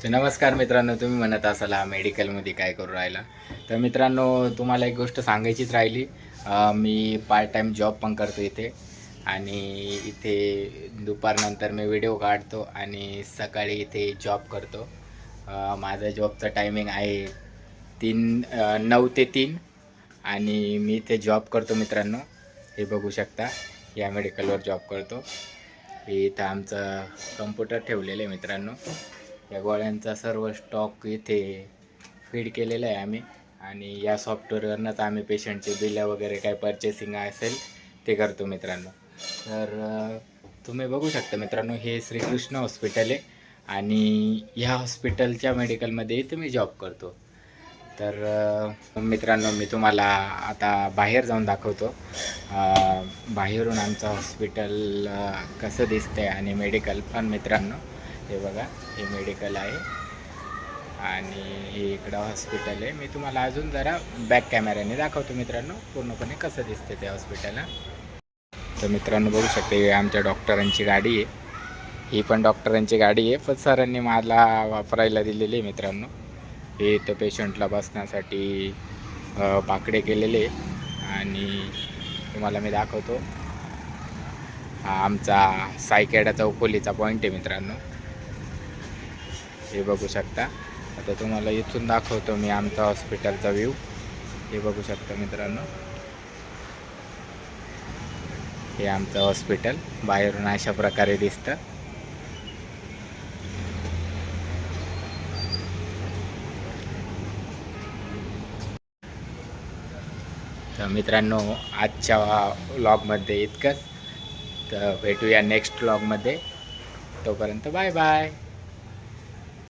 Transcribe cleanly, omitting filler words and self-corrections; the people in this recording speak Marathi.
तर नमस्कार मित्रांनो, तुम्ही म्हणत असाल हा मेडिकलमध्ये काय करू राहिला. तर मित्रांनो, तुम्हाला एक गोष्ट सांगायचीच राहिली. मी पार्ट टाईम जॉब पण करतो इथे आणि इथे दुपारनंतर मी व्हिडिओ काढतो आणि सकाळी इथे जॉब करतो. माझा जॉबचा टायमिंग आहे 9 ते 3 आणि मी इथे जॉब करतो मित्रांनो. हे बघू शकता, या मेडिकलवर जॉब करतो. हे इथं आमचं कम्प्युटर ठेवलेलं आहे मित्रांनो. या गोळ्यांचा सर्व स्टॉक इथे फीड केलेला आहे आम्ही आणि या सॉफ्टवेअरवरनंच आम्ही पेशंटचे बिलं वगैरे काय पर्चेसिंग असेल ते करतो मित्रांनो. तर तुम्ही बघू शकता मित्रांनो, हे श्रीकृष्ण हॉस्पिटल आहे आणि ह्या हॉस्पिटलच्या मेडिकलमध्ये इथे मी जॉब करतो. तर मित्रांनो, मी तुम्हाला आता बाहेर जाऊन दाखवतो. बाहेरून आमचं हॉस्पिटल कसं दिसतंय आणि मेडिकल पण मित्रांनो. हे बघा, हे मेडिकल आहे आणि हे इकडं हॉस्पिटल आहे. मी तुम्हाला अजून जरा बॅक कॅमेऱ्याने दाखवतो मित्रांनो पूर्णपणे कसं दिसतं ते हॉस्पिटल. तर मित्रांनो बघू शकते, ही आमच्या डॉक्टरांची गाडी आहे. ही पण डॉक्टरांची गाडी आहे, पण सरांनी मला वापरायला दिलेली आहे मित्रांनो. हे इथं पेशंटला बसण्यासाठी बाकडे केलेले आणि तुम्हाला मी दाखवतो. हा आमचा सायकेडा चौफुलीचा पॉईंट आहे मित्रांनो. हे बघू शकता. आता तुम्हाला इथून दाखवतो मी आमचा हॉस्पिटलचा व्ह्यू. हे बघू शकता मित्रांनो, हे आमचं हॉस्पिटल बाहेरून अशा प्रकारे दिसतं. तर मित्रांनो, आजच्या व्लॉगमध्ये इतकंच. तर भेटूया नेक्स्ट व्लॉगमध्ये. तोपर्यंत बाय बाय.